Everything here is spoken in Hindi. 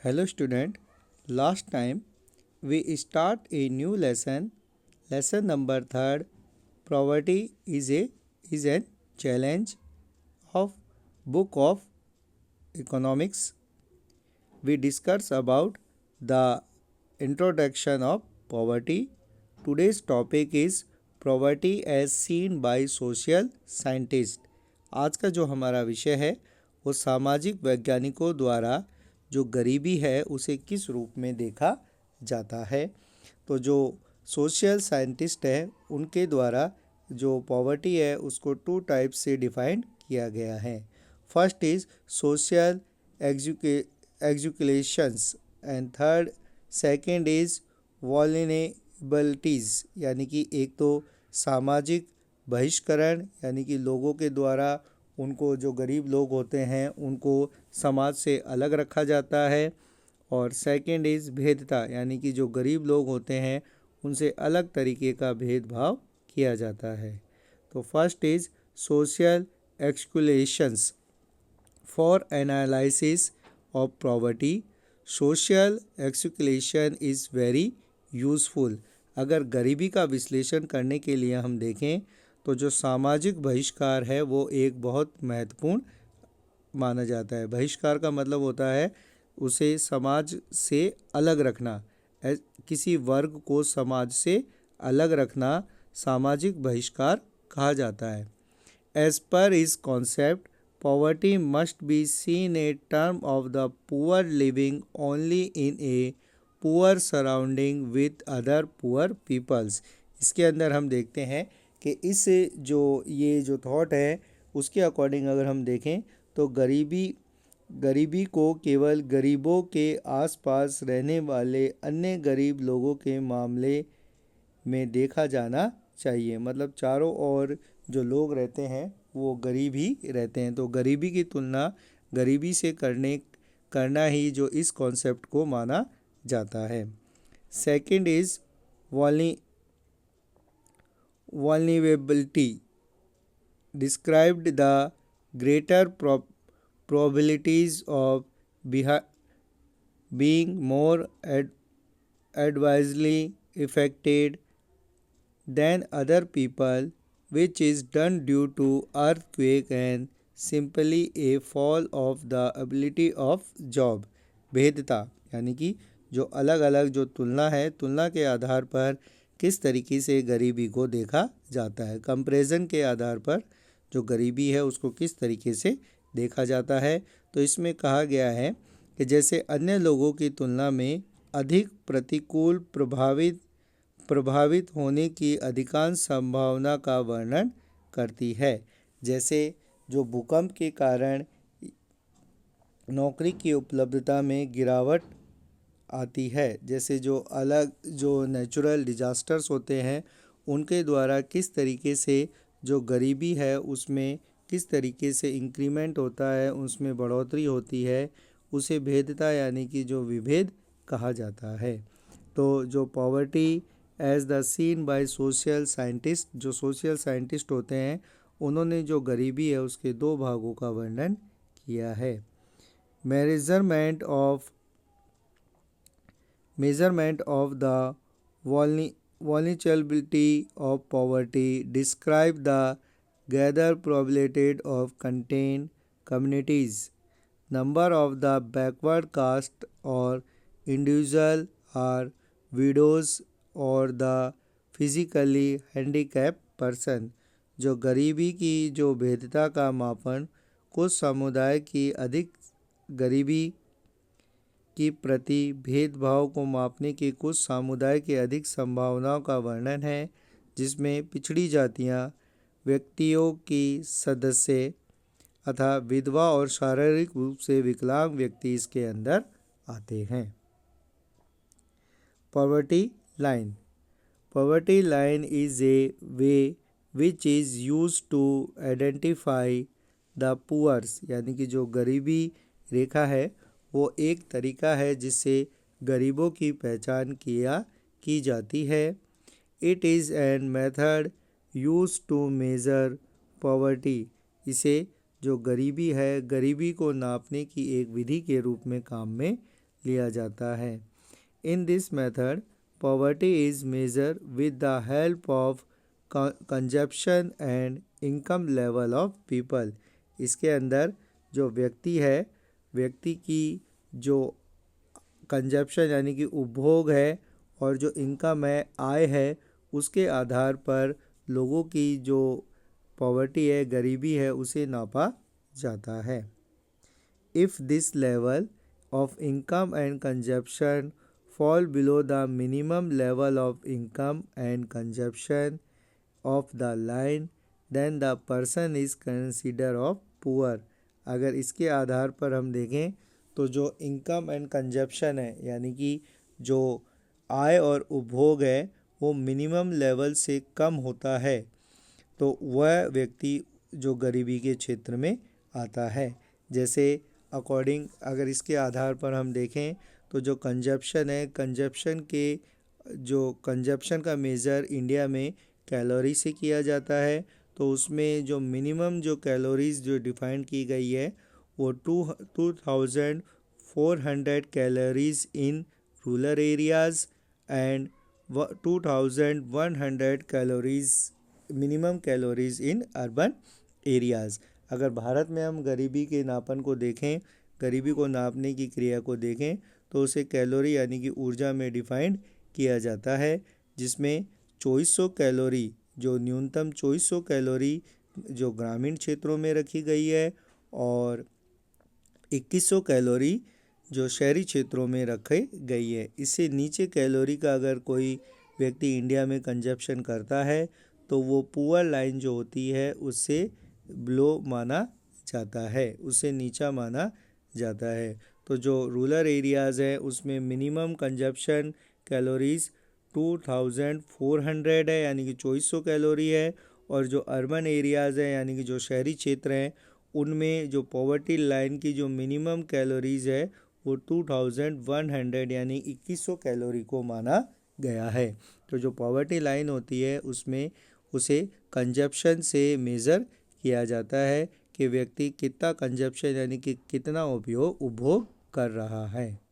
Hello student, last time we start a new lesson number 3rd. Poverty is a challenge of book of economics. We discuss about the introduction of poverty. Today's topic is poverty as seen by social scientists. आज का जो हमारा विषय है वो सामाजिक वैज्ञानिकों द्वारा जो गरीबी है उसे किस रूप में देखा जाता है। तो जो सोशल साइंटिस्ट है उनके द्वारा जो पॉवर्टी है उसको 2 टाइप से डिफाइन किया गया है। First is social exclusions and third second is vulnerabilities, यानी कि एक तो सामाजिक बहिष्करण, यानी कि लोगों के द्वारा उनको जो गरीब लोग होते हैं उनको समाज से अलग रखा जाता है, और सेकंड इज़ भेदता, यानी कि जो गरीब लोग होते हैं उनसे अलग तरीके का भेदभाव किया जाता है। तो first is social exclusions for analysis of poverty. Social exclusion is very useful. अगर गरीबी का विश्लेषण करने के लिए हम देखें तो जो सामाजिक बहिष्कार है वो एक बहुत महत्वपूर्ण माना जाता है। बहिष्कार का मतलब होता है उसे समाज से अलग रखना, किसी वर्ग को समाज से अलग रखना सामाजिक बहिष्कार कहा जाता है। एज पर इस concept poverty must be seen a term of the poor living only in a poor surrounding with other poor peoples. इसके अंदर हम देखते हैं कि इस ये जो थॉट है उसके अकॉर्डिंग अगर हम देखें तो गरीबी को केवल गरीबों के आसपास रहने वाले अन्य गरीब लोगों के मामले में देखा जाना चाहिए। मतलब चारों ओर जो लोग रहते हैं वो गरीब ही रहते हैं, तो गरीबी की तुलना गरीबी से करना ही जो इस कॉन्सेप्ट को माना जाता है। Second is vulnerability described the greater probabilities of being more adversely affected than other people, which is done due to earthquake and simply a fall of the ability of job। भेदता, यानी कि जो अलग अलग जो तुलना है, तुलना के आधार पर किस तरीके से गरीबी को देखा जाता है। कंपैरिजन के आधार पर जो गरीबी है उसको किस तरीके से देखा जाता है। तो इसमें कहा गया है कि जैसे अन्य लोगों की तुलना में अधिक प्रतिकूल प्रभावित होने की अधिकांश संभावना का वर्णन करती है। जैसे जो भूकंप के कारण नौकरी की उपलब्धता में गिरावट आती है, जैसे जो नेचुरल डिजास्टर्स होते हैं उनके द्वारा किस तरीके से जो गरीबी है उसमें किस तरीके से इंक्रीमेंट होता है, उसमें बढ़ोतरी होती है, उसे भेदता यानी कि जो विभेद कहा जाता है। तो जो poverty as the seen by social scientist, जो सोशल साइंटिस्ट होते हैं उन्होंने जो गरीबी है उसके 2 भागों का वर्णन किया है। measurement of the vulnerability of poverty describe the gather probability of contained communities, number of the backward caste or individual or widows or the physically handicapped person। जो गरीबी की जो भेदता का मापन कुछ समुदाय की अधिक गरीबी की प्रति भेदभाव को मापने के कुछ समुदाय के अधिक संभावनाओं का वर्णन है, जिसमें पिछड़ी जातियां, व्यक्तियों की सदस्य अथवा विधवा और शारीरिक रूप से विकलांग व्यक्ति इसके अंदर आते हैं। Poverty line is a way which is use to identify the poors, यानी कि जो गरीबी रेखा है वो एक तरीका है जिससे गरीबों की पहचान की जाती है। It is an method use to measure poverty, इसे जो गरीबी है गरीबी को नापने की एक विधि के रूप में काम में लिया जाता है। In this method poverty is measure with the help of consumption and income level of people. इसके अंदर जो व्यक्ति है, व्यक्ति की जो कंजप्शन यानी कि उपभोग है और जो इनकम है, आय है, उसके आधार पर लोगों की जो पॉवर्टी है, गरीबी है, उसे नापा जाता है। If this level of income and consumption fall below the minimum level of income and consumption of the line, then the person is considered of poor। अगर इसके आधार पर हम देखें तो जो इनकम एंड कंजप्शन है, यानी कि जो आय और उपभोग है, वो मिनिमम लेवल से कम होता है, तो वह व्यक्ति जो गरीबी के क्षेत्र में आता है। जैसे अकॉर्डिंग अगर इसके आधार पर हम देखें तो जो कंजप्शन है, कंजप्शन का मेज़र इंडिया में कैलोरी से किया जाता है, तो उसमें जो मिनिमम जो कैलोरीज जो डिफाइन की गई है वो 2400 calories in rural areas and 2100 calories minimum calories in urban areas. अगर भारत में हम गरीबी के नापन को देखें, गरीबी को नापने की क्रिया को देखें, तो उसे कैलोरी यानी कि ऊर्जा में डिफाइंड किया जाता है, जिसमें 2400 कैलोरी जो न्यूनतम 2400 कैलोरी जो ग्रामीण क्षेत्रों में रखी गई है और 2100 कैलोरी जो शहरी क्षेत्रों में रखी गई है। इससे नीचे कैलोरी का अगर कोई व्यक्ति इंडिया में कंजप्शन करता है तो वो पुअर लाइन जो होती है उससे बिलो माना जाता है, उससे नीचा माना जाता है। तो जो रूरल एरियाज़ है उसमें मिनिमम कंजप्शन कैलोरीज 2400 है, यानी कि 2400 कैलोरी है, और जो अर्बन एरियाज़ है यानी कि जो शहरी क्षेत्र हैं उनमें जो पॉवर्टी लाइन की जो मिनिमम कैलोरीज है वो 2100 यानी 2100 कैलोरी को माना गया है। तो जो पॉवर्टी लाइन होती है उसमें उसे कंजप्शन से मेज़र किया जाता है कि व्यक्ति कितना कंजप्शन यानी कि कितना उपभोग कर रहा है।